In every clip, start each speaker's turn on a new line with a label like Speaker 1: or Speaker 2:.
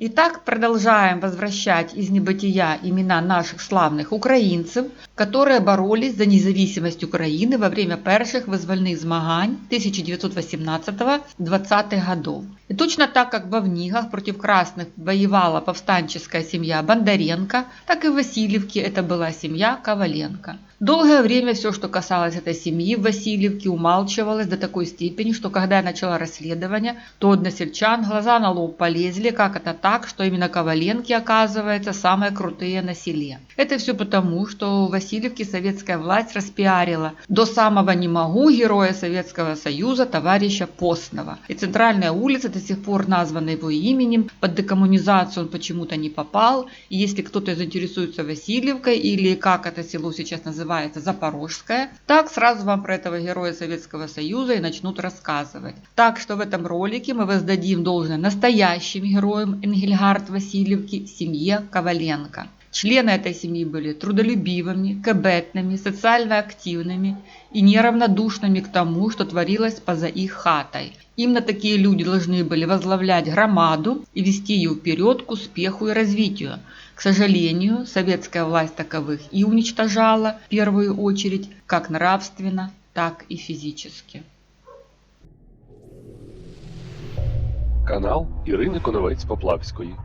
Speaker 1: Итак, продолжаем возвращать из небытия имена наших славных украинцев, которые боролись за независимость Украины во время перших вызвольных змагань 1918-20 годов. И точно так, как во Внигах против красных воевала повстанческая семья Бондаренко, так и в Васильевке это была семья Коваленко. Долгое время все, что касалось этой семьи в Васильевке, умалчивалось до такой степени, что когда я начала расследование, то односельчан глаза на лоб полезли, как это так, что именно Коваленки, оказывается, самые крутые на селе. Это все потому, что в Васильевке советская власть распиарила до самого не могу героя Советского Союза товарища Постного. И центральная улица до сих пор названа его именем, под декоммунизацию он почему-то не попал. И если кто-то заинтересуется Васильевкой или как это село сейчас называется, Запорожская, так сразу вам про этого героя Советского Союза и начнут рассказывать. Так что в этом ролике мы воздадим должное настоящим героям Энгельгард Васильевки, семье Коваленко. Члены этой семьи были трудолюбивыми, кебетными, социально активными и неравнодушными к тому, что творилось поза их хатой. Именно такие люди должны были возглавлять громаду и вести ее вперед к успеху и развитию. К сожалению, советская власть таковых и уничтожала в первую очередь как нравственно, так и физически.
Speaker 2: Канал Ірини Коновець-Поплавської.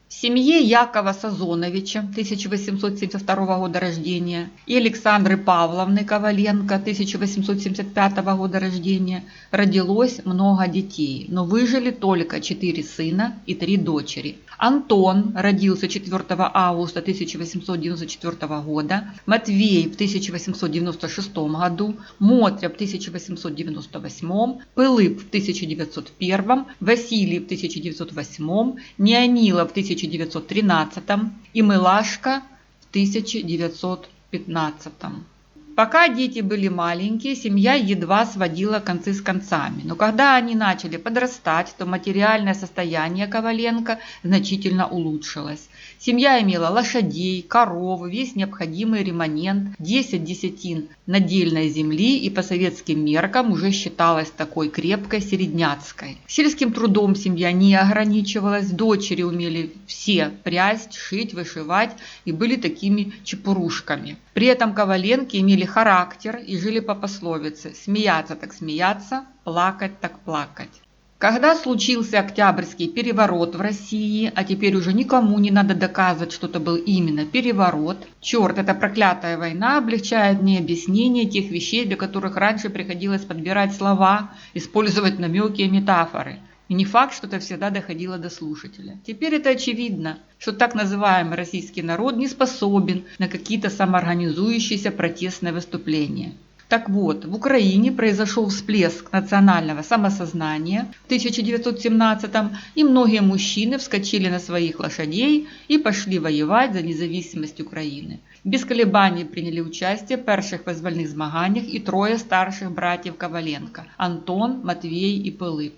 Speaker 1: В семье Якова Сазоновича 1872 года рождения и Александры Павловны Коваленко 1875 года рождения родилось много детей, но выжили только 4 сына и 3 дочери. Антон родился 4 августа 1894 года, Матвей в 1896 году, Мотря в 1898, Пилип в 1901, Василий в 1908, Неонила в 1913 и Милашка в 1915. Пока дети были маленькие, семья едва сводила концы с концами. Но когда они начали подрастать, то материальное состояние Коваленко значительно улучшилось. Семья имела лошадей, коров, весь необходимый реманент, 10 десятин надельной земли и по советским меркам уже считалась такой крепкой середняцкой. Сельским трудом семья не ограничивалась, дочери умели все прясть, шить, вышивать и были такими чепурушками. При этом Коваленки имели характер и жили по пословице «смеяться так смеяться, плакать так плакать». Когда случился Октябрьский переворот в России, а теперь уже никому не надо доказывать, что это был именно переворот, черт, эта проклятая война облегчает мне объяснение тех вещей, для которых раньше приходилось подбирать слова, использовать намеки и метафоры. И не факт, что это всегда доходило до слушателя. Теперь это очевидно, что так называемый российский народ не способен на какие-то самоорганизующиеся протестные выступления. Так вот, в Украине произошел всплеск национального самосознания в 1917-м, и многие мужчины вскочили на своих лошадей и пошли воевать за независимость Украины. Без колебаний приняли участие в перших вызвольных змаганиях и 3 старших братьев Коваленко – Антон, Матвей и Пилип.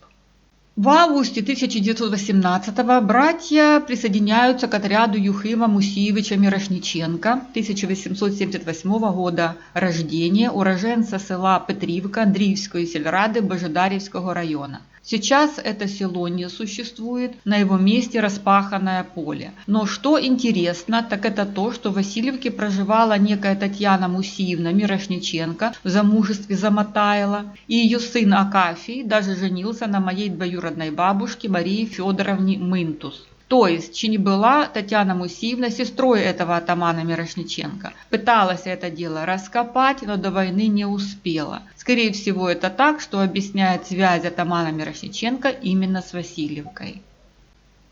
Speaker 1: В августе 1918-го братья присоединяются к отряду Юхима Мусиевича Мирошниченко, 1878 года рождения, уроженца села Петрівка Андріївської сельрады Божедарівського района. Сейчас это село не существует, на его месте распаханное поле. Но что интересно, так это то, что в Васильевке проживала некая Татьяна Мусиевна Мирошниченко в замужестве за Матайло, и ее сын Акафий даже женился на моей двоюродной бабушке Марии Федоровне Мынтус. То есть, чи не была Татьяна Мусиевна сестрой этого атамана Мирошниченко. Пыталась это дело раскопать, но до войны не успела. Скорее всего, это так, что объясняет связь атамана Мирошниченко именно с Васильевкой.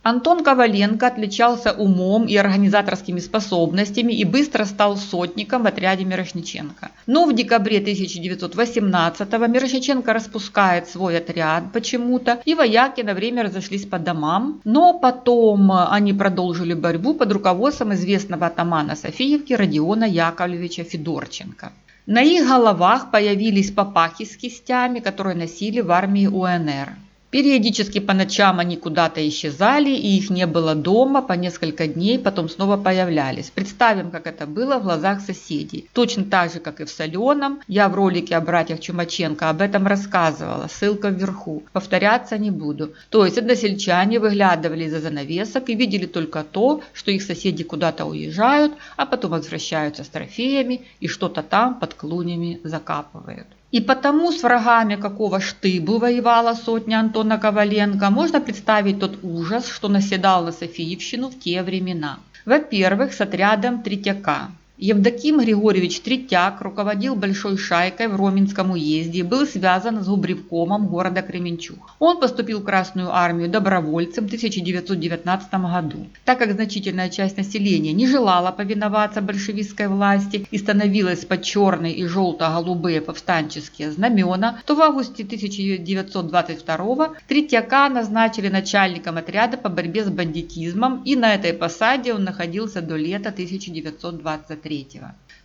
Speaker 1: Антон Коваленко отличался умом и организаторскими способностями и быстро стал сотником в отряде Мирошниченко. Но в декабре 1918-го Мирошниченко распускает свой отряд почему-то, и вояки на время разошлись по домам, но потом они продолжили борьбу под руководством известного атамана Софиевки Родиона Яковлевича Федорченко. На их головах появились папахи с кистями, которые носили в армии УНР. Периодически по ночам они куда-то исчезали, и их не было дома по несколько дней, потом снова появлялись. Представим, как это было в глазах соседей. Точно так же, как и в Соленом. Я в ролике о братьях Чумаченко об этом рассказывала, ссылка вверху. Повторяться не буду. То есть односельчане выглядывали из-за занавесок и видели только то, что их соседи куда-то уезжают, а потом возвращаются с трофеями и что-то там под клунями закапывают. И потому с врагами какого штыбу воевала сотня Антона Коваленко, можно представить тот ужас, что наседал на Софиевщину в те времена. Во-первых, с отрядом Третьяка. Евдоким Григорьевич Третьяк руководил большой шайкой в Роменском уезде и был связан с губревкомом города Кременчуг. Он поступил в Красную армию добровольцем в 1919 году. Так как значительная часть населения не желала повиноваться большевистской власти и становилась под черные и желто-голубые повстанческие знамена, то в августе 1922 Третьяка назначили начальником отряда по борьбе с бандитизмом, и на этой посаде он находился до лета 1923.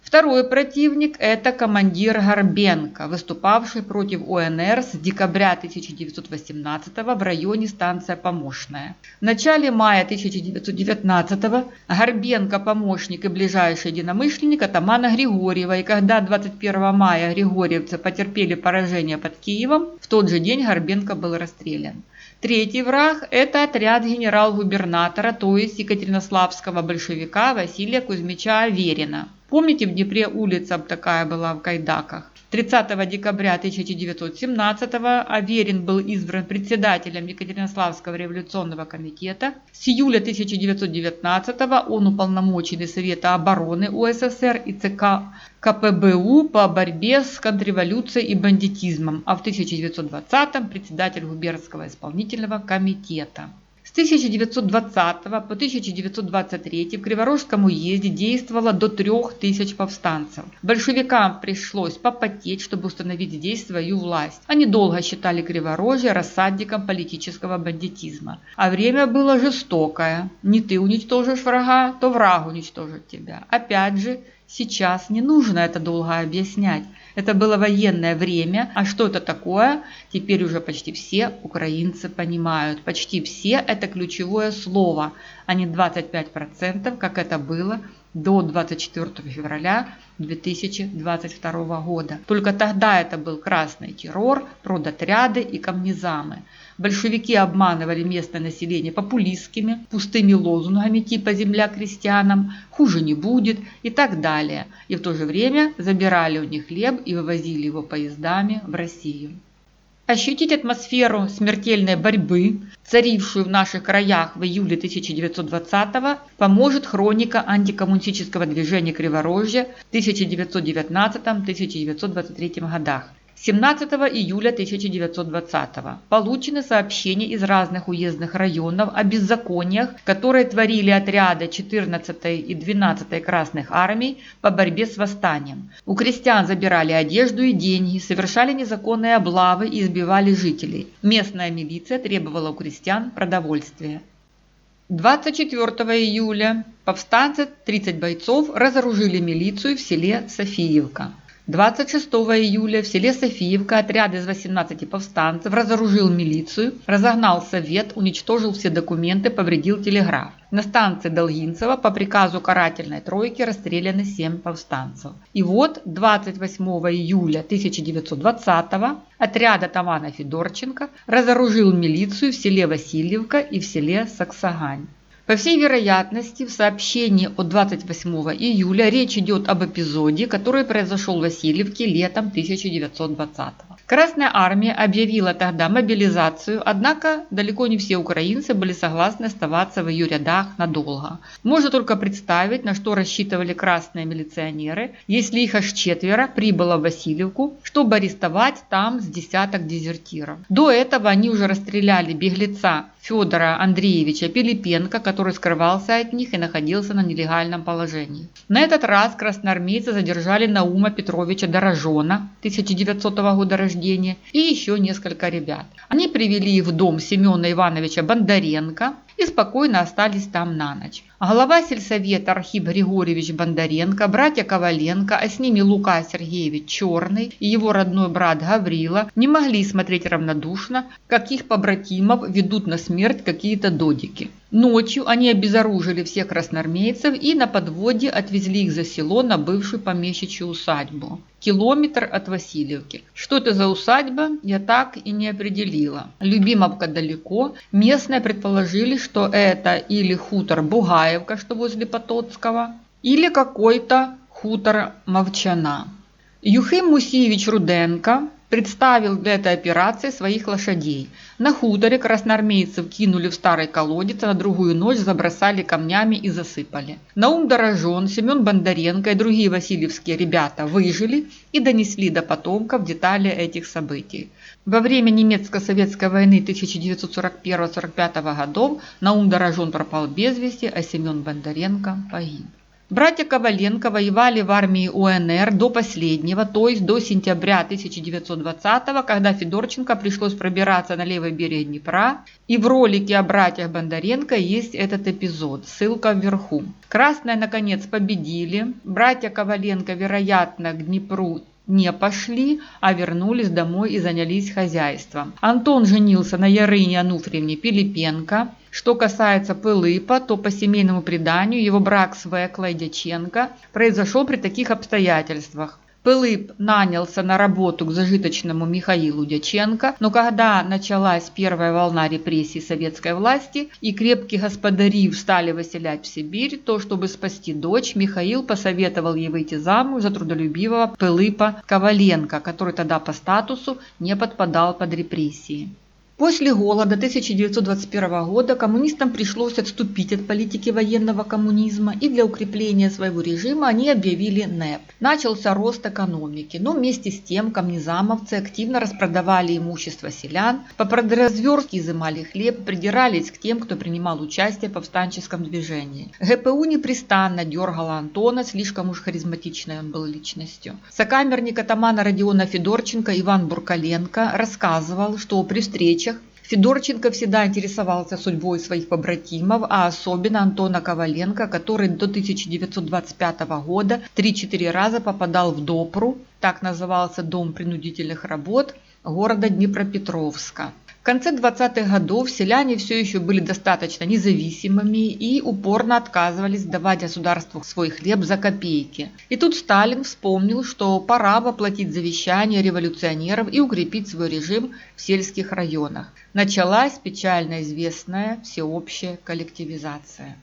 Speaker 1: Второй противник – это командир Горбенко, выступавший против УНР с декабря 1918 в районе станция Помощная. В начале мая 1919 Горбенко, помощник и ближайший единомышленник атамана Григорьева, и когда 21 мая григорьевцы потерпели поражение под Киевом, в тот же день Горбенко был расстрелян. Третий враг – это отряд генерал-губернатора, то есть екатеринославского большевика Василия Кузьмича Аверина. Помните, в Днепре улица такая была в Кайдаках? 30 декабря 1917 Аверин был избран председателем Екатеринославского революционного комитета. С июля 1919 он уполномоченный Совета обороны УССР и ЦК КПБУ по борьбе с контрреволюцией и бандитизмом, а в 1920-м председатель губернского исполнительного комитета. С 1920 по 1923 в Криворожском уезде действовало до 3000 повстанцев. Большевикам пришлось попотеть, чтобы установить здесь свою власть. Они долго считали Криворожье рассадником политического бандитизма. А время было жестокое. Не ты уничтожишь врага, то враг уничтожит тебя. Опять же, сейчас не нужно это долго объяснять. Это было военное время, а что это такое, теперь уже почти все украинцы понимают. Почти все – это ключевое слово, а не 25%, как это было до 24 февраля 2022 года. Только тогда это был красный террор, продотряды и комнизамы. Большевики обманывали местное население популистскими, пустыми лозунгами типа «земля крестьянам», «хуже не будет» и так далее. И в то же время забирали у них хлеб и вывозили его поездами в Россию. Ощутить атмосферу смертельной борьбы, царившую в наших краях в июле 1920-го, поможет хроника антикоммунистического движения Криворожья в 1919-1923 годах. 17 июля 1920 получены сообщения из разных уездных районов о беззакониях, которые творили отряды 14-й и 12-й Красных армий по борьбе с восстанием. У крестьян забирали одежду и деньги, совершали незаконные облавы и избивали жителей. Местная милиция требовала у крестьян продовольствия. 24 июля повстанцы, 30 бойцов, разоружили милицию в селе Софиевка. 26 июля в селе Софиевка отряд из 18 повстанцев разоружил милицию, разогнал совет, уничтожил все документы, повредил телеграф. На станции Долгинцево по приказу карательной тройки расстреляны 7 повстанцев. И вот 28 июля 1920 отряд атамана Федорченко разоружил милицию в селе Васильевка и в селе Саксагань. По всей вероятности, в сообщении от 28 июля речь идет об эпизоде, который произошел в Васильевке летом 1920 года. Красная армия объявила тогда мобилизацию, однако далеко не все украинцы были согласны оставаться в ее рядах надолго. Можно только представить, на что рассчитывали красные милиционеры, если их аж 4 прибыло в Васильевку, чтобы арестовать там с десяток дезертиров. До этого они уже расстреляли беглеца Федора Андреевича Пилипенко, который скрывался от них и находился на нелегальном положении. На этот раз красноармейцы задержали Наума Петровича Дорожона, 1900 года рождения, и еще несколько ребят. Они привели их в дом Семена Ивановича Бондаренко и спокойно остались там на ночь. Глава сельсовета Архип Григорьевич Бондаренко, братья Коваленко, а с ними Лука Сергеевич Черный и его родной брат Гаврила не могли смотреть равнодушно, как их побратимов ведут на смерть какие-то додики. Ночью они обезоружили всех красноармейцев и на подводе отвезли их за село на бывшую помещичью усадьбу. Километр от Васильевки. Что это за усадьба, я так и не определила. Любимовка далеко. Местные предположили, что это или хутор Бугаевка, что возле Потоцкого, или какой-то хутор Мовчана. Юхим Мусиевич Руденко представил для этой операции своих лошадей. На хуторе красноармейцев кинули в старый колодец, а на другую ночь забросали камнями и засыпали. Наум Дорожон, Семен Бондаренко и другие васильевские ребята выжили и донесли до потомков детали этих событий. Во время немецко-советской войны 1941-1945 годов Наум Дорожон пропал без вести, а Семен Бондаренко погиб. Братья Коваленко воевали в армии УНР до последнего, то есть до сентября 1920-го, когда Федорченко пришлось пробираться на левый берег Днепра. И в ролике о братьях Бондаренко есть этот эпизод, ссылка вверху. Красные, наконец, победили. Братья Коваленко, вероятно, к Днепру не пошли, а вернулись домой и занялись хозяйством. Антон женился на Ярыне Ануфриевне Пилипенко. Что касается Пилипа, то по семейному преданию его брак с Веклой Дяченко произошел при таких обстоятельствах. Пилип нанялся на работу к зажиточному Михаилу Дяченко, но когда началась первая волна репрессий советской власти и крепкие господари стали выселять в Сибирь, то, чтобы спасти дочь, Михаил посоветовал ей выйти замуж за трудолюбивого Пилипа Коваленко, который тогда по статусу не подпадал под репрессии. После голода 1921 года коммунистам пришлось отступить от политики военного коммунизма, и для укрепления своего режима они объявили НЭП. Начался рост экономики, но вместе с тем комнизамовцы активно распродавали имущество селян, по продразверстке изымали хлеб, придирались к тем, кто принимал участие в повстанческом движении. ГПУ непрестанно дергала Антона, слишком уж харизматичной он был личностью. Сокамерник атамана Родиона Федорченко Иван Буркаленко рассказывал, что при встречах Федорченко всегда интересовался судьбой своих побратимов, а особенно Антона Коваленко, который до 1925 года 3-4 раза попадал в Допру, так назывался Дом принудительных работ города Днепропетровска. В конце 20-х годов селяне все еще были достаточно независимыми и упорно отказывались давать государству свой хлеб за копейки. И тут Сталин вспомнил, что пора воплотить завещание революционеров и укрепить свой режим в сельских районах. Началась печально известная всеобщая коллективизация.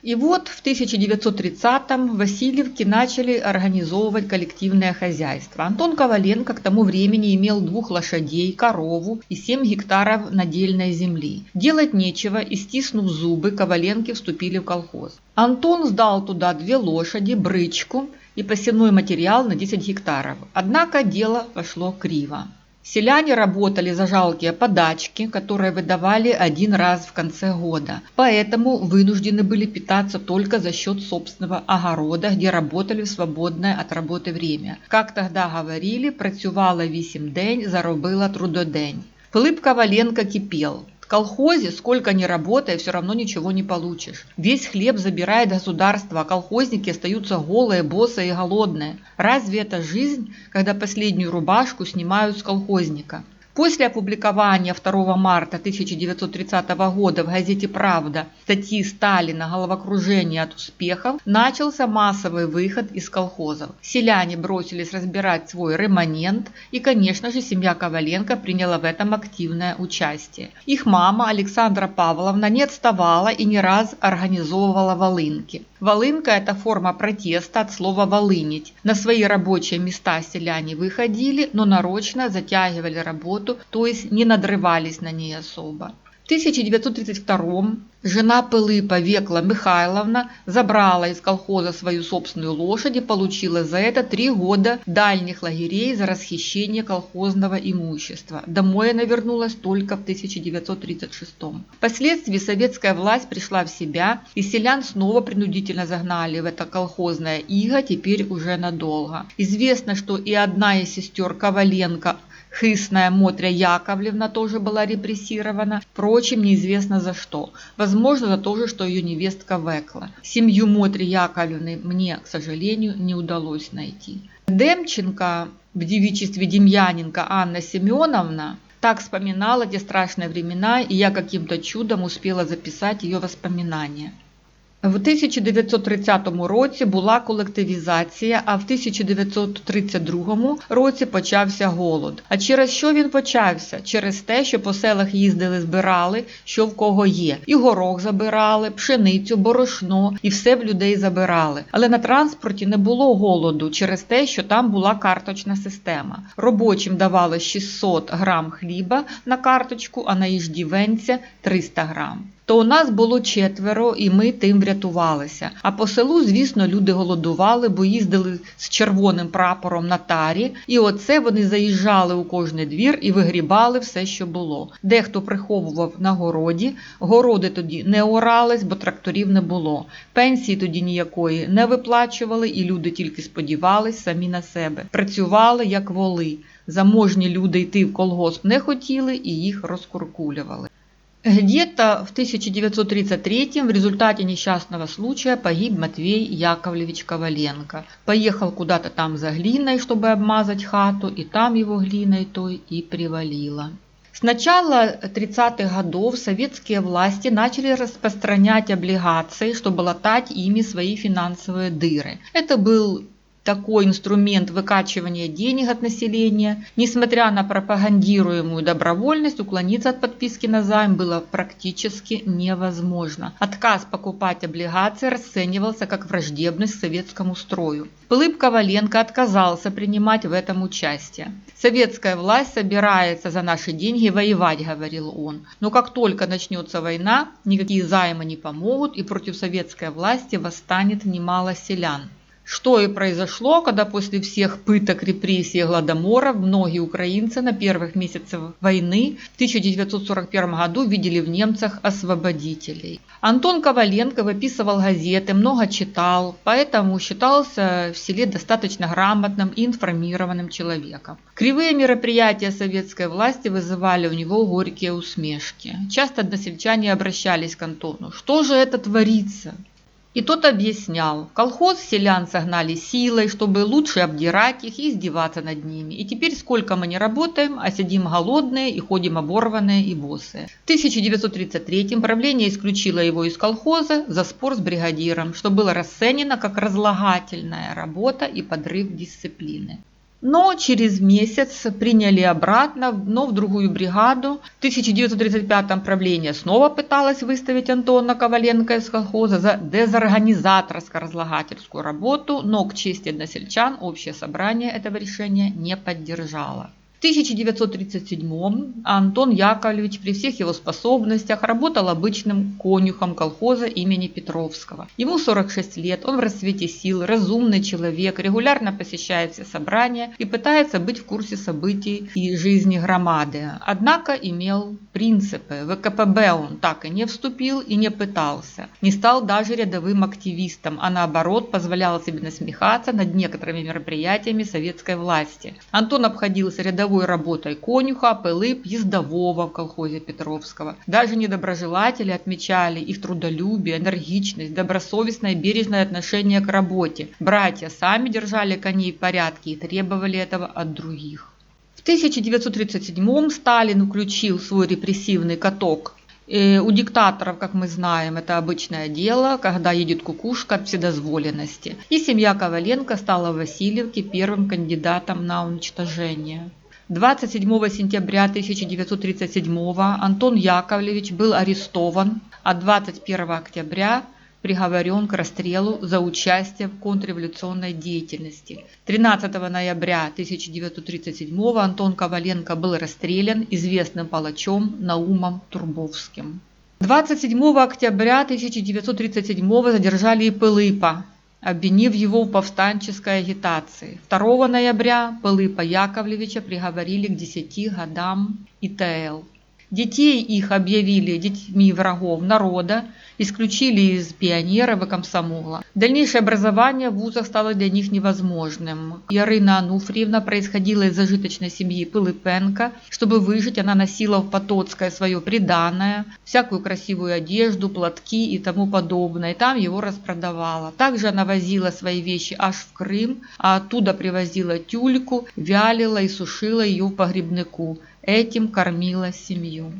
Speaker 1: И вот в 1930-м в Васильевке начали организовывать коллективное хозяйство. Антон Коваленко к тому времени имел 2 лошадей, корову и 7 гектаров надельной земли. Делать нечего, и стиснув зубы, Коваленки вступили в колхоз. Антон сдал туда 2 лошади, брычку и посевной материал на 10 гектаров. Однако дело пошло криво. Селяне работали за жалкие подачки, которые выдавали 1 раз в конце года, поэтому вынуждены были питаться только за счет собственного огорода, где работали в свободное от работы время. Как тогда говорили, працювала 8 день, заробила трудодень. Пилип Коваленко кипел. В колхозе сколько ни работай, все равно ничего не получишь. Весь хлеб забирает государство, а колхозники остаются голые, босые и голодные. Разве это жизнь, когда последнюю рубашку снимают с колхозника? После опубликования 2 марта 1930 года в газете «Правда» статьи Сталина «Головокружение от успехов» начался массовый выход из колхозов. Селяне бросились разбирать свой реманент, и, конечно же, семья Коваленко приняла в этом активное участие. Их мама Александра Павловна не отставала и не раз организовывала волынки. Волынка – это форма протеста от слова «волынить». На свои рабочие места селяне выходили, но нарочно затягивали работу, то есть не надрывались на ней особо. В 1932-м жена Пилипа Векла Михайловна забрала из колхоза свою собственную лошадь и получила за это 3 года дальних лагерей за расхищение колхозного имущества. Домой она вернулась только в 1936-м. Впоследствии советская власть пришла в себя, и селян снова принудительно загнали в это колхозное иго, теперь уже надолго. Известно, что и одна из сестер Коваленко, Хысная Мотря Яковлевна тоже была репрессирована, впрочем, неизвестно за что. Возможно, за то же, что ее невестка Векла. Семью Мотри Яковлевны мне, к сожалению, не удалось найти. Демченко, в девичестве Демьяненко Анна Семеновна, так вспоминала те страшные времена, и я каким-то чудом успела записать ее воспоминания. В 1930 році була колективізація, а в 1932 році почався голод. А через що він почався? Через те, що по селах їздили, збирали, що в кого є. І горох забирали, пшеницю, борошно, і все в людей забирали. Але на транспорті не було голоду через те, що там була карточна система. Робочим давали 600 грам хліба на карточку, а на іждівенця 300 грам. То у нас було 4, і ми тим врятувалися. А по селу, звісно, люди голодували, бо їздили з червоним прапором на тарі, і оце вони заїжджали у кожний двір і вигрібали все, що було. Дехто приховував на городі, городи тоді не орались, бо тракторів не було. Пенсії тоді ніякої не виплачували, і люди тільки сподівались самі на себе. Працювали, як воли. Заможні люди йти в колгосп не хотіли, і їх розкуркулювали. Где-то в 1933 в результате несчастного случая погиб Матвей Яковлевич Коваленко. Поехал куда-то там за глиной, чтобы обмазать хату, и там его глиной той и привалило. С начала 30-х годов советские власти начали распространять облигации, чтобы латать ими свои финансовые дыры. Это был такой инструмент выкачивания денег от населения. Несмотря на пропагандируемую добровольность, уклониться от подписки на займ было практически невозможно. Отказ покупать облигации расценивался как враждебность к советскому строю. Пылып Коваленко отказался принимать в этом участие. «Советская власть собирается за наши деньги воевать», — говорил он. «Но как только начнется война, никакие займы не помогут, и против советской власти восстанет немало селян». Что и произошло, когда после всех пыток, репрессий и гладоморов многие украинцы на первых месяцах войны в 1941 году видели в немцах освободителей. Антон Коваленко выписывал газеты, много читал, поэтому считался в селе достаточно грамотным и информированным человеком. Кривые мероприятия советской власти вызывали у него горькие усмешки. Часто односельчане обращались к Антону: «Что же это творится?» И тот объяснял: колхоз селян согнали силой, чтобы лучше обдирать их и издеваться над ними. И теперь сколько мы не работаем, а сидим голодные и ходим оборванные и босые. В 1933 правление исключило его из колхоза за спор с бригадиром, что было расценено как разлагательная работа и подрыв дисциплины. Но через месяц приняли обратно, но в другую бригаду. В 1935 правление снова пыталось выставить Антона Коваленко из колхоза за дезорганизаторско-разлагательскую работу, но к чести односельчан общее собрание этого решения не поддержало. В 1937 Антон Яковлевич при всех его способностях работал обычным конюхом колхоза имени Петровского. Ему 46 лет, он в расцвете сил, разумный человек, регулярно посещает все собрания и пытается быть в курсе событий и жизни громады. Однако имел принципы. В ВКПБ он так и не вступил и не пытался. Не стал даже рядовым активистом, а наоборот позволял себе насмехаться над некоторыми мероприятиями советской власти. Антон обходился рядовой работой конюха, Пылып ездового в колхозе Петровского. Даже недоброжелатели отмечали их трудолюбие, энергичность, добросовестное и бережное отношение к работе. Братья сами держали коней в порядке и требовали этого от других. В 1937 Сталин включил свой репрессивный каток. У диктаторов, как мы знаем, это обычное дело, когда едет кукушка от вседозволенности. И семья Коваленко стала в Васильевке первым кандидатом на уничтожение. 27 сентября 1937 Антон Яковлевич был арестован, а 21 октября приговорен к расстрелу за участие в контрреволюционной деятельности. 13 ноября 1937 Антон Коваленко был расстрелян известным палачом Наумом Турбовским. 27 октября 1937 задержали и Пылыпа, обвинив его в повстанческой агитации. 2 ноября Пылыпа Яковлевича приговорили к 10 годам ИТЛ. Детей их объявили детьми врагов народа, исключили из пионеров и комсомола. Дальнейшее образование в вузах стало для них невозможным. Ярина Ануфриевна происходила из зажиточной семьи Пилипенко. Чтобы выжить, она носила в Потоцкое свое приданое, всякую красивую одежду, платки и тому подобное, и там его распродавала. Также она возила свои вещи аж в Крым, а оттуда привозила тюльку, вялила и сушила ее в погребнику. Этим кормила семью.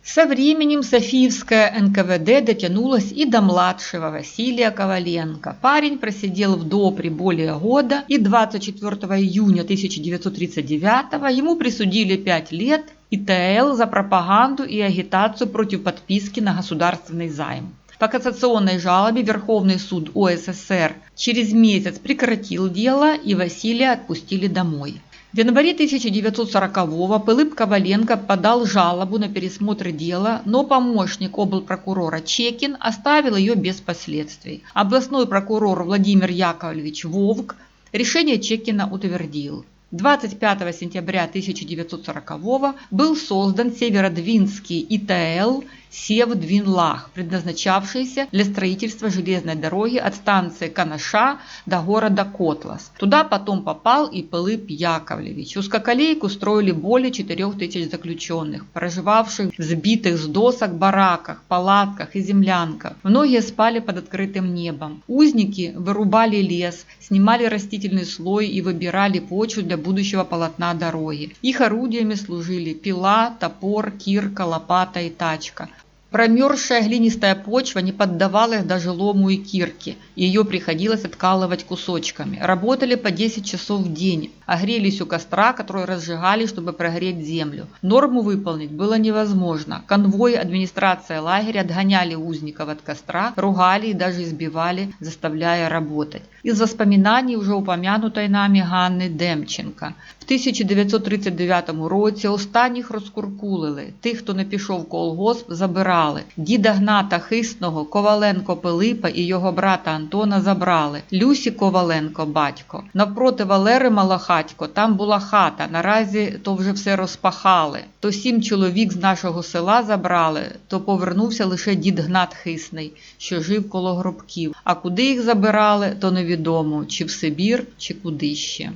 Speaker 1: Со временем Софиевское НКВД дотянулось и до младшего Василия Коваленко. Парень просидел в допре более года, и 24 июня 1939 ему присудили 5 лет ИТЛ за пропаганду и агитацию против подписки на государственный займ. По кассационной жалобе Верховный суд УССР через месяц прекратил дело, и Василия отпустили домой. В январе 1940-го Пилип Коваленко подал жалобу на пересмотр дела, но помощник облпрокурора Чекин оставил ее без последствий. Областной прокурор Владимир Яковлевич Вовк решение Чекина утвердил. 25 сентября 1940-го был создан Северодвинский ИТЛ Севдвинлах, предназначавшийся для строительства железной дороги от станции Канаша до города Котлас. Туда потом попал и Пилип Яковлевич. Узкоколейку строили более 4000 заключенных, проживавших в сбитых с досок бараках, палатках и землянках. Многие спали под открытым небом. Узники вырубали лес, снимали растительный слой и выбирали почву для будущего полотна дороги. Их орудиями служили пила, топор, кирка, лопата и тачка. Промерзшая глинистая почва не поддавалась даже лому и кирке, и ее приходилось откалывать кусочками. Работали по 10 часов в день, а грелись у костра, который разжигали, чтобы прогреть землю. Норму выполнить было невозможно. Конвои администрации лагеря отгоняли узников от костра, ругали и даже избивали, заставляя работать. Из воспоминаний уже упомянутой нами Ганни Демченко. В 1939 році останніх розкуркулили, тих, хто не пішов в колгосп, забирали. Діда Гната Хисного, Коваленко Пилипа і його брата Антона забрали. Люсі Коваленко, батько. Навпроти Валери Малахатько, там була хата, наразі то вже все розпахали. То 7 чоловік з нашого села забрали, то повернувся лише дід Гнат Хисний, що жив коло гробків. А куди їх забирали, то невідомо, чи в Сибір, чи куди ще.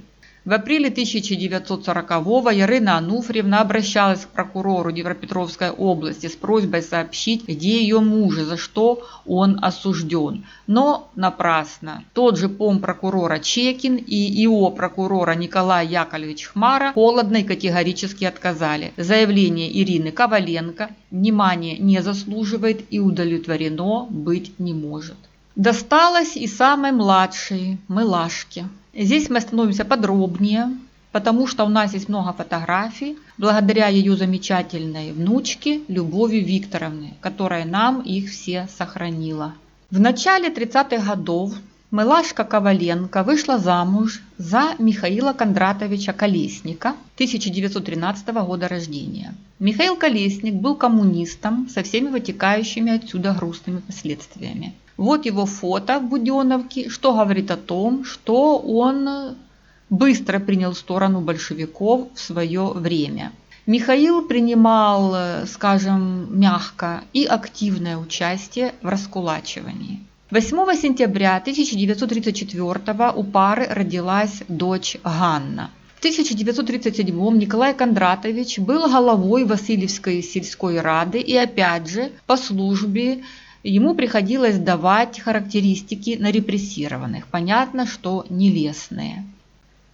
Speaker 1: В апреле 1940-го Ярина Ануфриевна обращалась к прокурору Днепропетровской области с просьбой сообщить, где ее муж и за что он осужден. Но напрасно. Тот же помпрокурора Чекин и ИО прокурора Николай Яковлевич Хмара холодно и категорически отказали. Заявление Ирины Коваленко внимания не заслуживает и удовлетворено быть не может. Досталось и самой младшей, Милашке. Здесь мы остановимся подробнее, потому что у нас есть много фотографий, благодаря ее замечательной внучке Любови Викторовне, которая нам их все сохранила. В начале 30-х годов Милашка Коваленко вышла замуж за Михаила Кондратовича Колесника, 1913 года рождения. Михаил Колесник был коммунистом со всеми вытекающими отсюда грустными последствиями. Вот его фото в Буденновке, что говорит о том, что он быстро принял сторону большевиков в свое время. Михаил принимал, скажем, мягко и активное участие в раскулачивании. 8 сентября 1934 у пары родилась дочь Ганна. В 1937 Николай Кондратович был головой Васильевской сельской рады, и опять же по службе ему приходилось давать характеристики на репрессированных, понятно, что нелестные.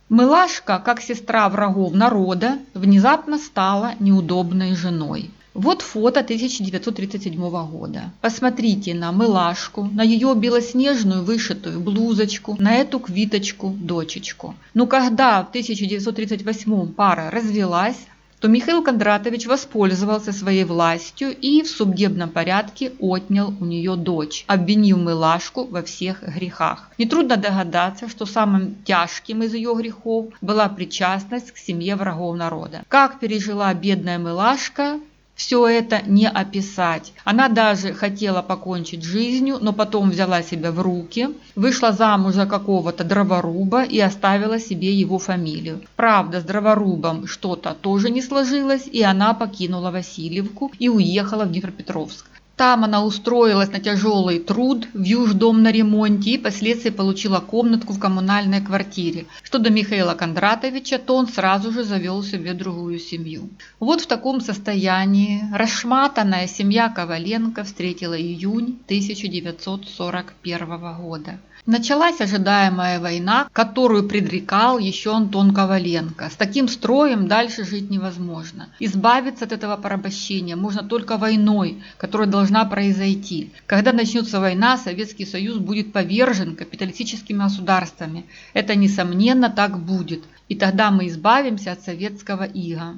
Speaker 1: Милашка, как сестра врагов народа, внезапно стала неудобной женой. Вот фото 1937 года. Посмотрите на Милашку, на ее белоснежную вышитую блузочку, на эту квиточку, дочечку. Но когда в 1938 пара развелась, то Михаил Кондратович воспользовался своей властью и в судебном порядке отнял у нее дочь, обвинив Милашку во всех грехах. Нетрудно догадаться, что самым тяжким из ее грехов была причастность к семье врагов народа. Как пережила бедная Милашка, Все это не описать. Она даже хотела покончить с жизнью, но потом взяла себя в руки, вышла замуж за какого-то дроворуба и оставила себе его фамилию. Правда, с дроворубом что-то тоже не сложилось, и она покинула Васильевку и уехала в Днепропетровск. Там она устроилась на тяжелый труд в Юждом на ремонте и впоследствии получила комнатку в коммунальной квартире. Что до Михаила Кондратовича, то он сразу же завел себе другую семью. Вот в таком состоянии расшматанная семья Коваленко встретила июнь 1941 года. Началась ожидаемая война, которую предрекал еще Антон Коваленко. С таким строем дальше жить невозможно. Избавиться от этого порабощения можно только войной, которая должна произойти. Когда начнется война, Советский Союз будет повержен капиталистическими государствами. Это, несомненно, так будет. И тогда мы избавимся от советского ига.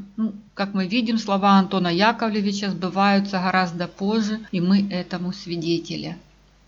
Speaker 1: Как мы видим, слова Антона Яковлевича сбываются гораздо позже, и мы этому свидетели.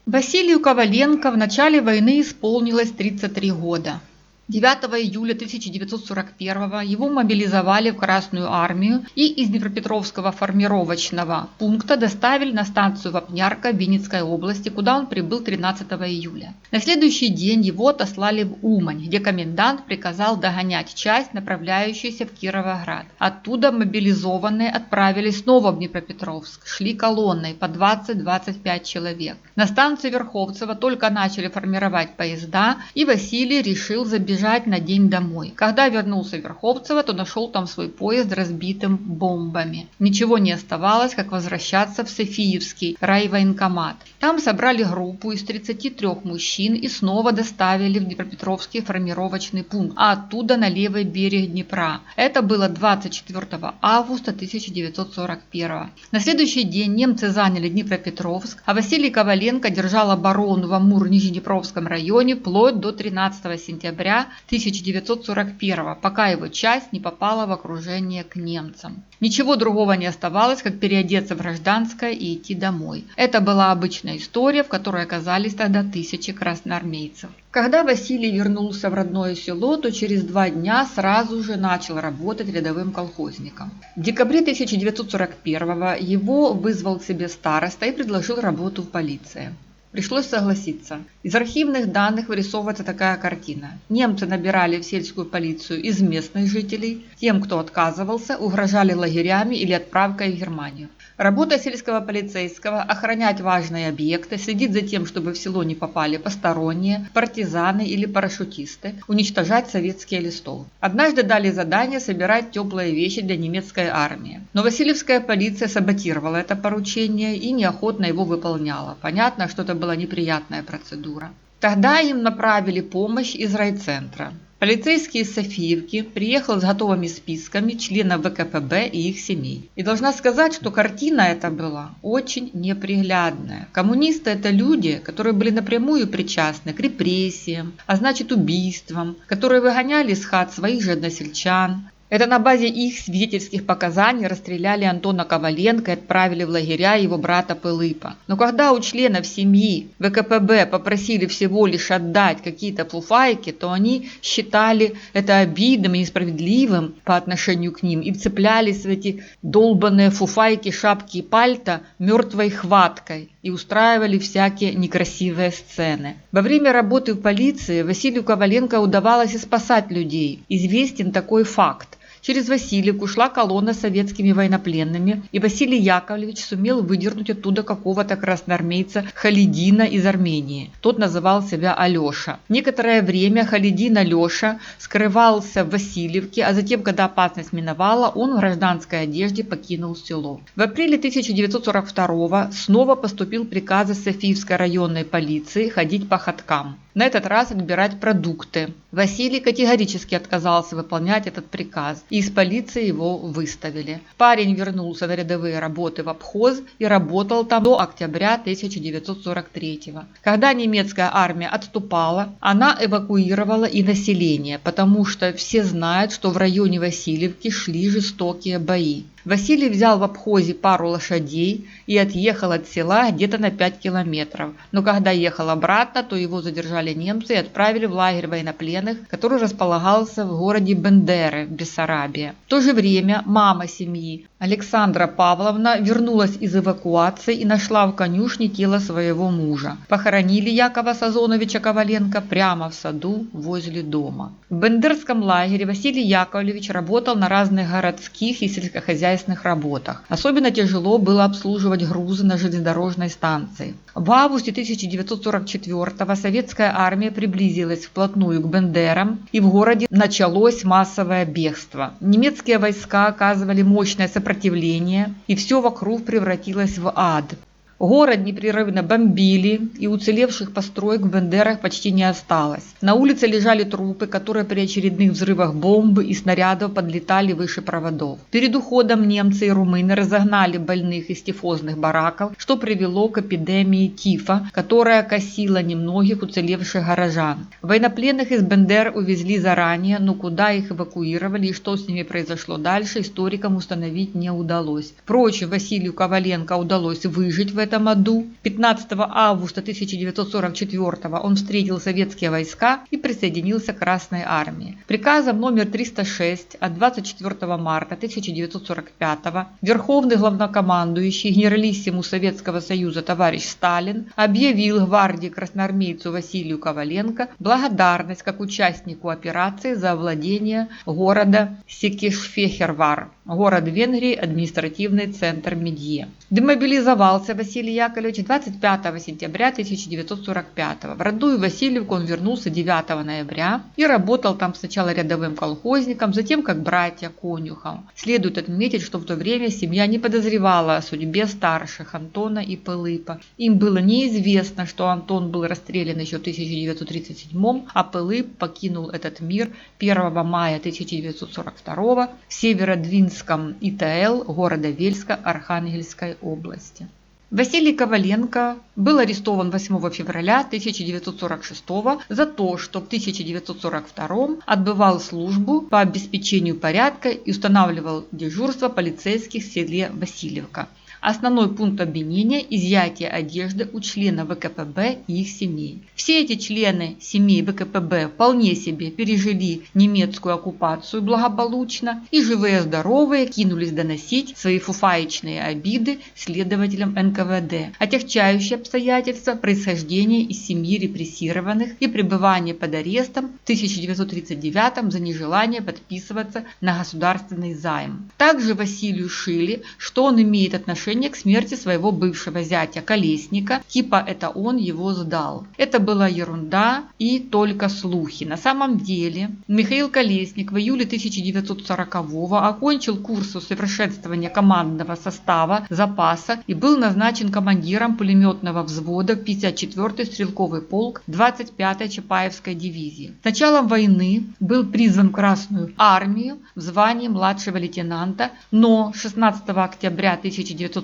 Speaker 1: Василию Коваленко в начале войны исполнилось 33 года. 9 июля 1941 его мобилизовали в Красную армию и из Днепропетровского формировочного пункта доставили на станцию Вапнярка в Винницкой области, куда он прибыл 13 июля. На следующий день его отослали в Умань, где комендант приказал догонять часть, направляющуюся в Кировоград. Оттуда мобилизованные отправились снова в Днепропетровск, шли колонной по 20-25 человек. На станции Верховцево только начали формировать поезда, и Василий решил забежать на день домой. Когда вернулся в Верховцево, то нашел там свой поезд разбитым бомбами. Ничего не оставалось, как возвращаться в Софиевский райвоенкомат. Там собрали группу из 33 мужчин и снова доставили в Днепропетровский формировочный пункт, а оттуда на левый берег Днепра. Это было 24 августа 1941. На следующий день немцы заняли Днепропетровск, а Василий Коваленко держал оборону в Амур-Нижнеднепровском районе вплоть до 13 сентября 1941, пока его часть не попала в окружение к немцам. Ничего другого не оставалось, как переодеться в гражданское и идти домой. Это была обычная история, в которой оказались тогда тысячи красноармейцев. Когда Василий вернулся в родное село, то через 2 дня сразу же начал работать рядовым колхозником. В декабре 1941 его вызвал к себе староста и предложил работу в полиции. Пришлось согласиться. Из архивных данных вырисовывается такая картина. Немцы набирали в сельскую полицию из местных жителей. Тем, кто отказывался, угрожали лагерями или отправкой в Германию. Работа сельского полицейского – охранять важные объекты, следить за тем, чтобы в село не попали посторонние, партизаны или парашютисты, уничтожать советские листовки. Однажды дали задание собирать теплые вещи для немецкой армии. Но Васильевская полиция саботировала это поручение и неохотно его выполняла. Понятно, что это была неприятная процедура. Тогда им направили помощь из райцентра. Полицейский из Софиевки приехал с готовыми списками членов ВКПБ и их семей. И должна сказать, что картина эта была очень неприглядная. Коммунисты – это люди, которые были напрямую причастны к репрессиям, а значит убийствам, которые выгоняли из хат своих же односельчан. Это на базе их свидетельских показаний расстреляли Антона Коваленко и отправили в лагеря его брата Пылыпа. Но когда у членов семьи ВКПБ попросили всего лишь отдать какие-то фуфайки, то они считали это обидным и несправедливым по отношению к ним и вцеплялись в эти долбанные фуфайки, шапки и пальто мертвой хваткой и устраивали всякие некрасивые сцены. Во время работы в полиции Василию Коваленко удавалось и спасать людей. Известен такой факт. Через Васильевку шла колонна с советскими военнопленными, и Василий Яковлевич сумел выдернуть оттуда какого-то красноармейца Халидина из Армении. Тот называл себя Алеша. Некоторое время Халидин Алеша скрывался в Васильевке, а затем, когда опасность миновала, он в гражданской одежде покинул село. В апреле 1942 снова поступил приказ из Софиевской районной полиции ходить по ходкам. На этот раз отбирать продукты. Василий категорически отказался выполнять этот приказ, и из полиции его выставили. Парень вернулся на рядовые работы в обхоз и работал там до октября 1943. Когда немецкая армия отступала, она эвакуировала и население, потому что все знают, что в районе Васильевки шли жестокие бои. Василий взял в обхозе пару лошадей и отъехал от села где-то на 5 километров. Но когда ехал обратно, то его задержали немцы и отправили в лагерь военнопленных, который располагался в городе Бендеры в Бессарабии. В то же время мама семьи Александра Павловна вернулась из эвакуации и нашла в конюшне тело своего мужа. Похоронили Якова Сазоновича Коваленко прямо в саду возле дома. В бендерском лагере Василий Яковлевич работал на разных городских и сельскохозяйственных работах. Особенно тяжело было обслуживать грузы на железнодорожной станции. В августе 1944-го советская армия приблизилась вплотную к Бендерам, и в городе началось массовое бегство. Немецкие войска оказывали мощное сопротивление, и все вокруг превратилось в ад. Город непрерывно бомбили, и уцелевших построек в Бендерах почти не осталось. На улице лежали трупы, которые при очередных взрывах бомбы и снарядов подлетали выше проводов. Перед уходом немцы и румыны разогнали больных из тифозных бараков, что привело к эпидемии тифа, которая косила немногих уцелевших горожан. Военнопленных из Бендер увезли заранее, но куда их эвакуировали и что с ними произошло дальше, историкам установить не удалось. Впрочем, Василию Коваленко удалось выжить в этом аду. 15 августа 1944 он встретил советские войска и присоединился к Красной армии. Приказом номер 306 от 24 марта 1945 Верховный главнокомандующий генералиссимус Советского Союза товарищ Сталин объявил гвардии красноармейцу Василию Коваленко благодарность как участнику операции за овладение города Секиш-Фехервар, город Венгрии, административный центр Медье. Демобилизовался Василий Яковлевич 25 сентября 1945. В родную Васильевку он вернулся 9 ноября и работал там сначала рядовым колхозником, затем как братья-конюхом. Следует отметить, что в то время семья не подозревала о судьбе старших Антона и Пилипа. Им было неизвестно, что Антон был расстрелян еще в 1937, а Пилип покинул этот мир 1 мая 1942 в Северодвинском ИТЛ города Вельска Архангельской области. Василий Коваленко был арестован 8 февраля 1946 за то, что в 1942 отбывал службу по обеспечению порядка и устанавливал дежурство полицейских в селе Васильевка. Основной пункт обвинения – изъятие одежды у членов ВКПБ и их семей. Все эти члены семей ВКПБ вполне себе пережили немецкую оккупацию благополучно и живые-здоровые кинулись доносить свои фуфаечные обиды следователям НКВД. Отягчающие обстоятельства происхождения из семьи репрессированных и пребывания под арестом в 1939 за нежелание подписываться на государственный займ. Также Василию шили, что он имеет отношение к смерти своего бывшего зятя Колесника, типа это он его сдал. Это была ерунда и только слухи. На самом деле Михаил Колесник в июле 1940-го окончил курс усовершенствования командного состава запаса и был назначен командиром пулеметного взвода в 54-й стрелковый полк 25-й Чапаевской дивизии. С началом войны был призван в Красную армию в звании младшего лейтенанта, но 16 октября 1941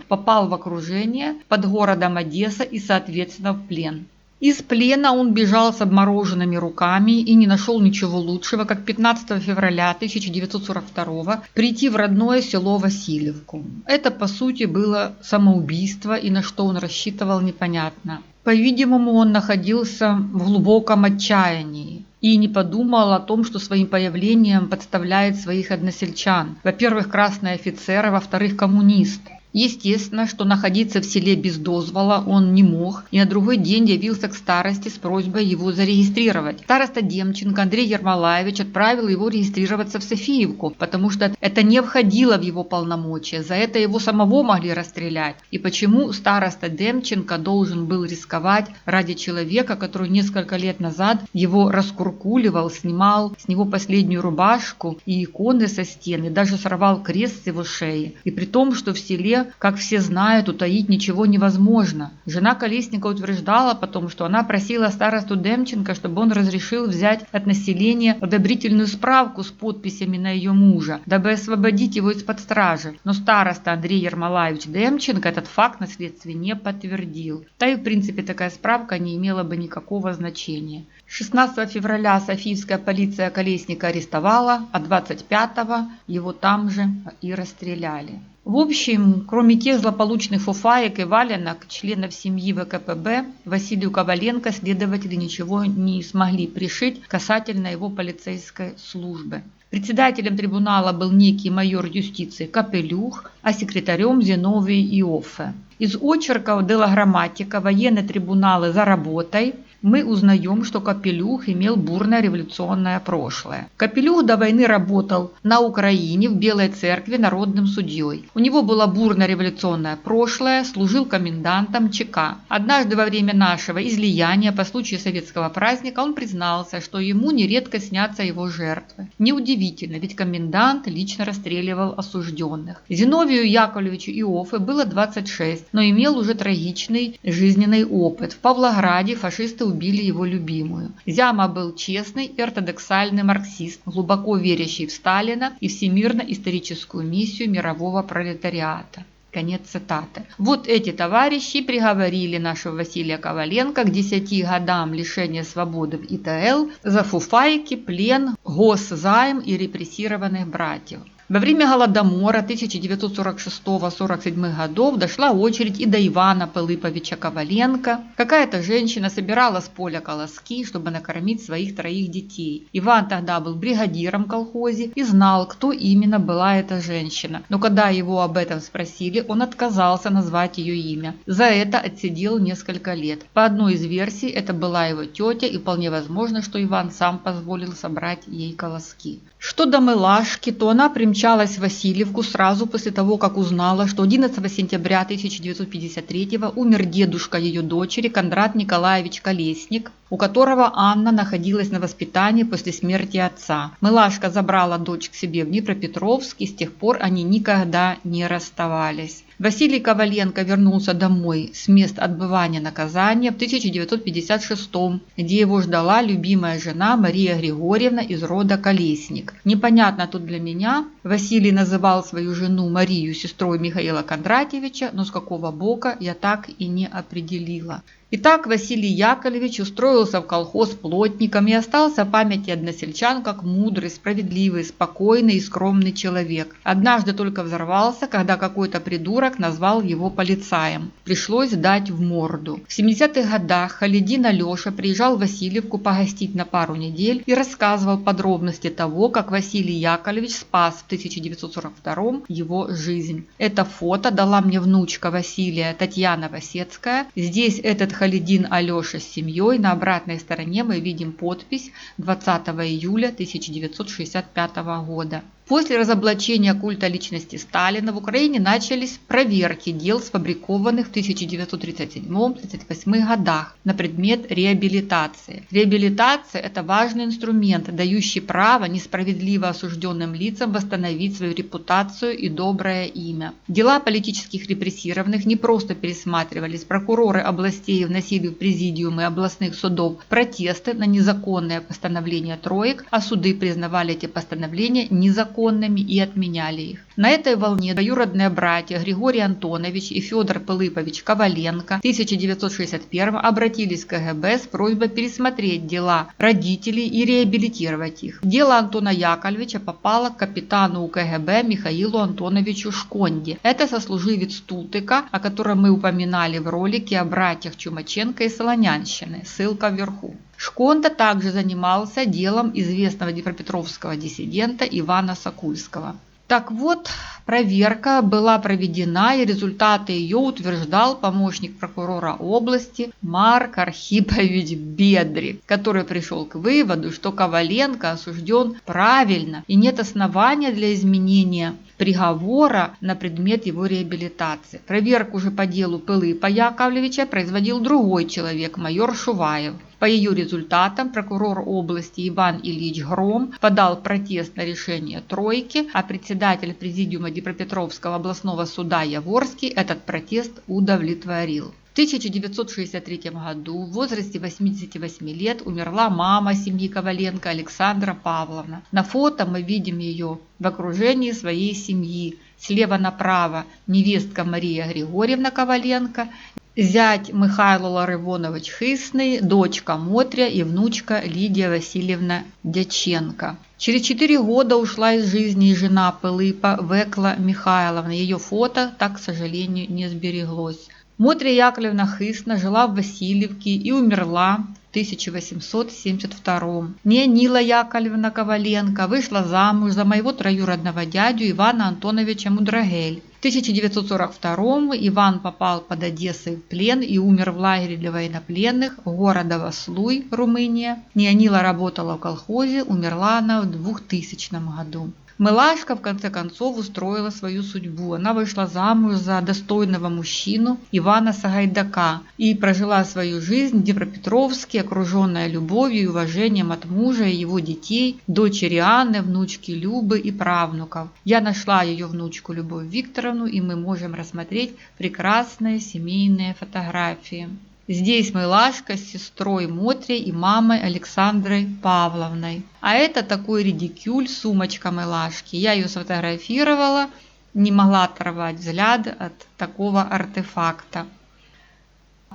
Speaker 1: попал в окружение под городом Одесса и, соответственно, в плен. Из плена он бежал с обмороженными руками и не нашел ничего лучшего, как 15 февраля 1942 прийти в родное село Васильевку. Это, по сути, было самоубийство, и на что он рассчитывал, непонятно. По-видимому, он находился в глубоком отчаянии и не подумал о том, что своим появлением подставляет своих односельчан. Во-первых, красный офицер, а во-вторых, коммунист. Естественно, что находиться в селе без дозвола он не мог, и на другой день явился к старости с просьбой его зарегистрировать. Староста Демченко Андрей Ермолаевич отправил его регистрироваться в Софиевку, потому что это не входило в его полномочия, за это его самого могли расстрелять. И почему староста Демченко должен был рисковать ради человека, который несколько лет назад его раскуркуливал, снимал с него последнюю рубашку и иконы со стены, даже сорвал крест с его шеи, и при том, что в селе КГБ, как все знают, утаить ничего невозможно. Жена Колесника утверждала потом, что она просила старосту Демченко, чтобы он разрешил взять от населения одобрительную справку с подписями на ее мужа, дабы освободить его из-под стражи. Но староста Андрей Ермолаевич Демченко этот факт на следствии не подтвердил. Да и в принципе такая справка не имела бы никакого значения. 16 февраля софийская полиция Колесника арестовала, а 25-го его там же и расстреляли. В общем, кроме тех злополучных фуфаек и валенок членов семьи ВКПБ, Василию Коваленко следователи ничего не смогли пришить касательно его полицейской службы. Председателем трибунала был некий майор юстиции Капелюх, а секретарем Зиновий Иоффе. Из очерков Дела Грамматика «Военные трибуналы за работой» мы узнаем, что Капелюх имел бурное революционное прошлое. Капелюх до войны работал на Украине в Белой церкви народным судьей. У него было бурное революционное прошлое, служил комендантом ЧК. Однажды во время нашего излияния по случаю советского праздника он признался, что ему нередко снятся его жертвы. Неудивительно, ведь комендант лично расстреливал осужденных. Зиновию Яковлевичу Иоффе было 26, но имел уже трагичный жизненный опыт. В Павлограде фашисты убили его любимую. Зяма был честный и ортодоксальный марксист, глубоко верящий в Сталина и всемирно-историческую миссию мирового пролетариата. Конец цитаты. Вот эти товарищи приговорили нашего Василия Коваленко к 10 годам лишения свободы в ИТЛ за фуфайки, плен, госзайм и репрессированных братьев. Во время Голодомора 1946-47 годов дошла очередь и до Ивана Пилиповича Коваленко. Какая-то женщина собирала с поля колоски, чтобы накормить своих 3 детей. Иван тогда был бригадиром в колхозе и знал, кто именно была эта женщина. Но когда его об этом спросили, он отказался назвать ее имя. За это отсидел несколько лет. По одной из версий, это была его тетя, и вполне возможно, что Иван сам позволил собрать ей колоски. Что до Милашки, то она примчалась в Васильевку сразу после того, как узнала, что 11 сентября 1953 умер дедушка ее дочери Кондрат Николаевич Колесник, у которого Анна находилась на воспитании после смерти отца. Милашка забрала дочь к себе в Днепропетровск, и с тех пор они никогда не расставались. Василий Коваленко вернулся домой с места отбывания наказания в 1956, где его ждала любимая жена Мария Григорьевна из рода Колесник. Непонятно тут для меня, Василий называл свою жену Марию сестрой Михаила Кондратьевича, но с какого бока я так и не определила. Итак, Василий Яковлевич устроился в колхоз плотником и остался в памяти односельчан как мудрый, справедливый, спокойный и скромный человек. Однажды только взорвался, когда какой-то придурок назвал его полицаем. Пришлось дать в морду. В 70-х годах Халидин Алеша приезжал в Васильевку погостить на пару недель и рассказывал подробности того, как Василий Яковлевич спас в 1942 его жизнь. Это фото дала мне внучка Василия Татьяна Васецкая. Здесь этот Халидин Алеша с семьей, на обратной стороне мы видим подпись 20 июля 1965 года. После разоблачения культа личности Сталина в Украине начались проверки дел, сфабрикованных в 1937-1938 годах на предмет реабилитации. Реабилитация – это важный инструмент, дающий право несправедливо осужденным лицам восстановить свою репутацию и доброе имя. Дела политических репрессированных не просто пересматривались, прокуроры областей вносили в президиумы областных судов протесты на незаконное постановление троек, а суды признавали эти постановления незаконными и отменяли их. На этой волне двоюродные братья Григорий Антонович и Федор Пилипович Коваленко в 1961 обратились к КГБ с просьбой пересмотреть дела родителей и реабилитировать их. Дело Антона Яковлевича попало к капитану КГБ Михаилу Антоновичу Шконде. Это сослуживец Стултыка, о котором мы упоминали в ролике о братьях Чумаченко и Солонянщины. Ссылка вверху. Шконда также занимался делом известного днепропетровского диссидента Ивана Сокульского. Так вот, проверка была проведена, и результаты ее утверждал помощник прокурора области Марк Архипович Бедрик, который пришел к выводу, что Коваленко осужден правильно и нет основания для изменения приговора на предмет его реабилитации. Проверку же по делу Пилипа Яковлевича производил другой человек, майор Шуваев. По ее результатам прокурор области Иван Ильич Гром подал протест на решение тройки, а председатель президиума Днепропетровского областного суда Яворский этот протест удовлетворил. В 1963 году в возрасте 88 лет умерла мама семьи Коваленко Александра Павловна. На фото мы видим ее в окружении своей семьи. Слева направо невестка Мария Григорьевна Коваленко, зять Михайло Ларивонович Хисный, дочка Мотря и внучка Лидия Васильевна Дяченко. Через 4 года ушла из жизни и жена Пилипа Векла Михайловна. Ее фото так, к сожалению, не сбереглось. Мотря Яковлевна Хисна жила в Васильевке и умерла в 1872. Нила Яковлевна Коваленко вышла замуж за моего троюродного дядю Ивана Антоновича Мудрагель. В 1942 Иван попал под Одессой в плен и умер в лагере для военнопленных города Васлуй, Румыния. Нила работала в колхозе, умерла она в 2000 году. Милашка в конце концов устроила свою судьбу. Она вышла замуж за достойного мужчину Ивана Сагайдака и прожила свою жизнь в Днепропетровске, окруженная любовью и уважением от мужа и его детей, дочери Анны, внучки Любы и правнуков. Я нашла ее внучку Любовь Викторовну, и мы можем рассмотреть прекрасные семейные фотографии. Здесь Милашка с сестрой Мотрей и мамой Александрой Павловной. А это такой редикюль, сумочка Милашки. Я ее сфотографировала, не могла оторвать взгляд от такого артефакта.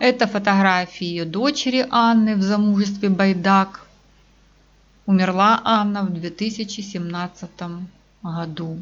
Speaker 1: Это фотографии ее дочери Анны в замужестве Байдак. Умерла Анна в 2017 году.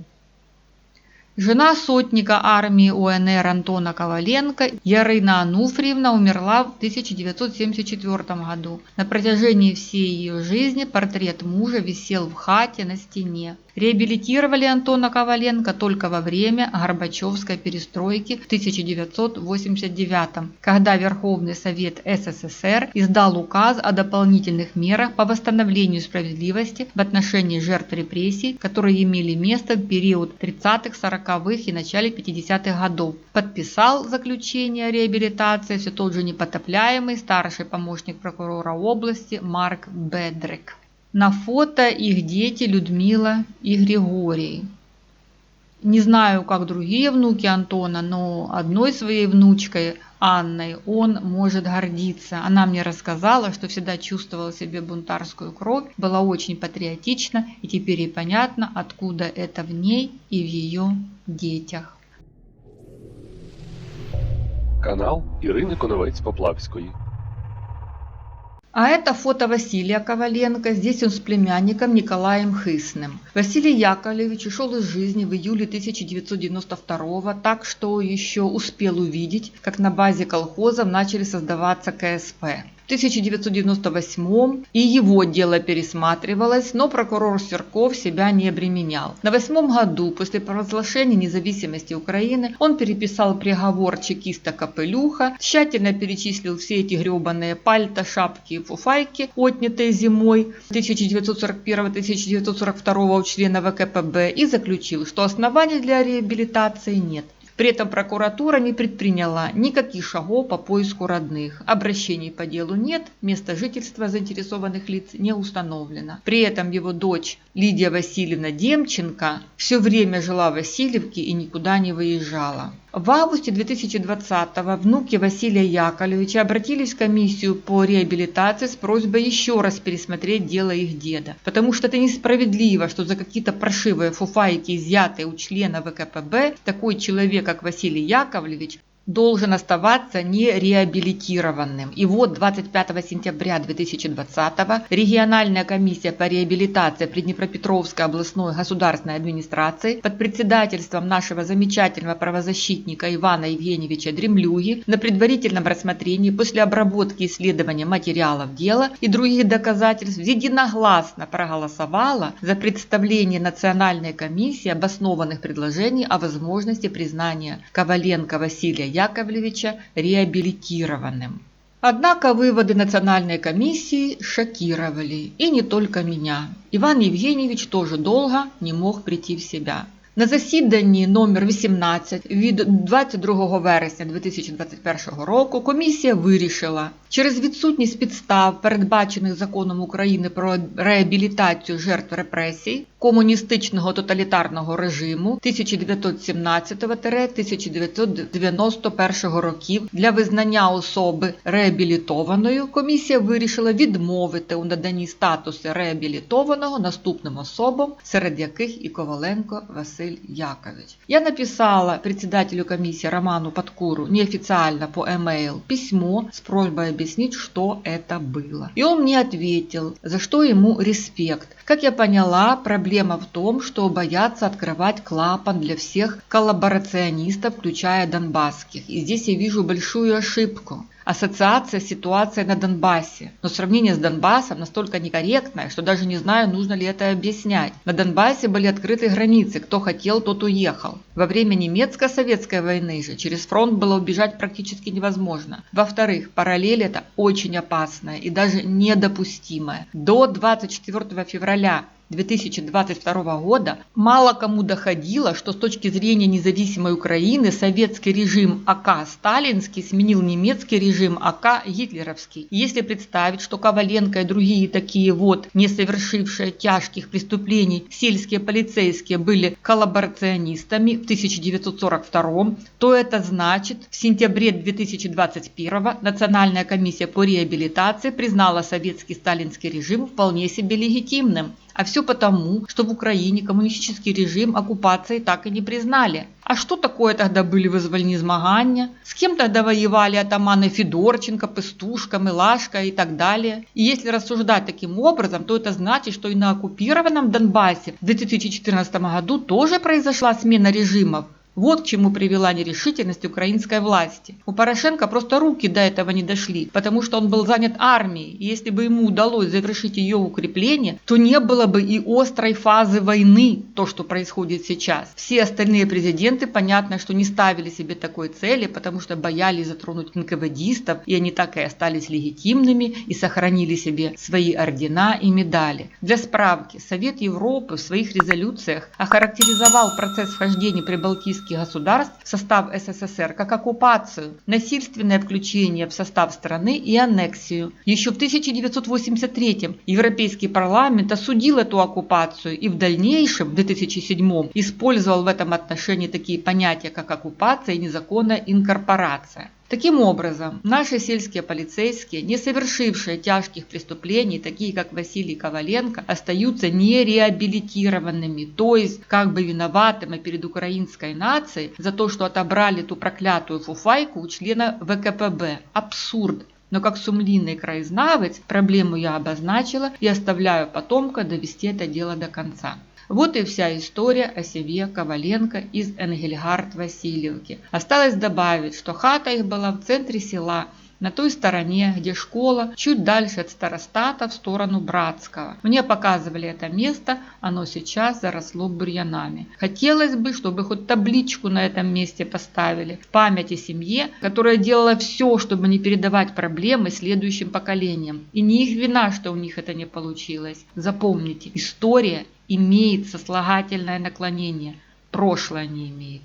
Speaker 1: Жена сотника армии УНР Антона Коваленко Ярина Ануфриевна умерла в 1974 году. На протяжении всей ее жизни портрет мужа висел в хате на стене. Реабилитировали Антона Коваленко только во время Горбачевской перестройки в 1989, когда Верховный Совет СССР издал указ о дополнительных мерах по восстановлению справедливости в отношении жертв репрессий, которые имели место в период 30-х, 40-х и начале 50-х годов. Подписал заключение о реабилитации все тот же непотопляемый старший помощник прокурора области Марк Бедрик. На фото их дети Людмила и Григорий. Не знаю, как другие внуки Антона, но одной своей внучкой Анной он может гордиться. Она мне рассказала, что всегда чувствовала в себе бунтарскую кровь, была очень патриотична, и теперь ей понятно, откуда это в ней и в ее детях.
Speaker 2: Канал Ірини Коновець-Поплавської.
Speaker 1: А это фото Василия Коваленко. Здесь он с племянником Николаем Хисным. Василий Яковлевич ушел из жизни в июле 1992, так что еще успел увидеть, как на базе колхозов начали создаваться КСП. В 1998 и его дело пересматривалось, но прокурор Серков себя не обременял. На 8-м году, после провозглашения независимости Украины, он переписал приговор чекиста Капелюха, тщательно перечислил все эти гребаные пальто, шапки и фуфайки, отнятые зимой 1941-1942 у члена ВКПБ, и заключил, что оснований для реабилитации нет. При этом прокуратура не предприняла никаких шагов по поиску родных. Обращений по делу нет, место жительства заинтересованных лиц не установлено. При этом его дочь Лидия Васильевна Демченко все время жила в Васильевке и никуда не выезжала. В августе 2020-го внуки Василия Яковлевича обратились в комиссию по реабилитации с просьбой еще раз пересмотреть дело их деда. Потому что это несправедливо, что за какие-то паршивые фуфайки, изъятые у члена ВКПБ, такой человек, как Василий Яковлевич, должен оставаться нереабилитированным. И вот 25 сентября 2020-го региональная комиссия по реабилитации при Днепропетровской областной государственной администрации под председательством нашего замечательного правозащитника Ивана Евгеньевича Дремлюги на предварительном рассмотрении после обработки и исследования материалов дела и других доказательств единогласно проголосовала за представление Национальной комиссии обоснованных предложений о возможности признания Коваленко Василия Яковлевича реабилитированным. Однако выводы Национальной комиссии шокировали, и не только меня. Иван Евгеньевич тоже долго не мог прийти в себя. На засіданні номер 18 від 22 вересня 2021 року комісія вирішила, Через відсутність підстав, передбачених Законом України про реабілітацію жертв репресій комуністичного тоталітарного режиму 1919-1991 років для визнання особи реабілітованою, комісія вирішила відмовити у наданні статусу реабілітованого наступним особам, серед яких і Коваленко Василь Якович. Я написала председателю комиссии Роману Подкуру неофициально по e-mail письмо с просьбой объяснить, что это было. И он мне ответил, за что ему респект. Как я поняла, проблема в том, что боятся открывать клапан для всех коллаборационистов, включая донбасских. И здесь я вижу большую ошибку. Ассоциация с ситуацией на Донбассе. Но сравнение с Донбассом настолько некорректное, что даже не знаю, нужно ли это объяснять. На Донбассе были открыты границы, кто хотел, тот уехал. Во время немецко-советской войны же через фронт было убежать практически невозможно. Во-вторых, параллель эта очень опасная и даже недопустимая. До 24 февраля 2022 года мало кому доходило, что с точки зрения независимой Украины советский режим АК сталинский сменил немецкий режим АК гитлеровский. Если представить, что Коваленко и другие такие вот, не совершившие тяжких преступлений, сельские полицейские были коллаборационистами в 1942, то это значит, в сентябре 2021 Национальная комиссия по реабилитации признала советский сталинский режим вполне себе легитимным. А все потому, что в Украине коммунистический режим оккупации так и не признали. А что такое тогда были вызвольные змагання? С кем тогда воевали атаманы Федорченко, Пестушка, Милашко и так далее? И если рассуждать таким образом, то это значит, что и на оккупированном Донбассе в 2014 году тоже произошла смена режимов. Вот к чему привела нерешительность украинской власти. У Порошенко просто руки до этого не дошли, потому что он был занят армией, и если бы ему удалось завершить ее укрепление, то не было бы и острой фазы войны, то, что происходит сейчас. Все остальные президенты, понятно, что не ставили себе такой цели, потому что боялись затронуть НКВДистов, и они так и остались легитимными и сохранили себе свои ордена и медали. Для справки, Совет Европы в своих резолюциях охарактеризовал процесс вхождения прибалтийских государств в состав СССР как оккупацию, насильственное включение в состав страны и аннексию. Еще в 1983 Европейский парламент осудил эту оккупацию и в дальнейшем, в 2007 использовал в этом отношении такие понятия, как оккупация и незаконная инкорпорация. Таким образом, наши сельские полицейские, не совершившие тяжких преступлений, такие как Василий Коваленко, остаются нереабилитированными, то есть как бы виноватыми перед украинской нацией за то, что отобрали ту проклятую фуфайку у члена ВКПБ. Абсурд. Но как сумлинный краезнавец проблему я обозначила и оставляю потомка довести это дело до конца. Вот и вся история о семье Коваленко из Энгельгард-Васильевки. Осталось добавить, что хата их была в центре села, на той стороне, где школа, чуть дальше от Старостата в сторону Братского. Мне показывали это место, оно сейчас заросло бурьянами. Хотелось бы, чтобы хоть табличку на этом месте поставили в память о семье, которая делала все, чтобы не передавать проблемы следующим поколениям. И не их вина, что у них это не получилось. Запомните, история имеет сослагательное наклонение, прошлое не имеет.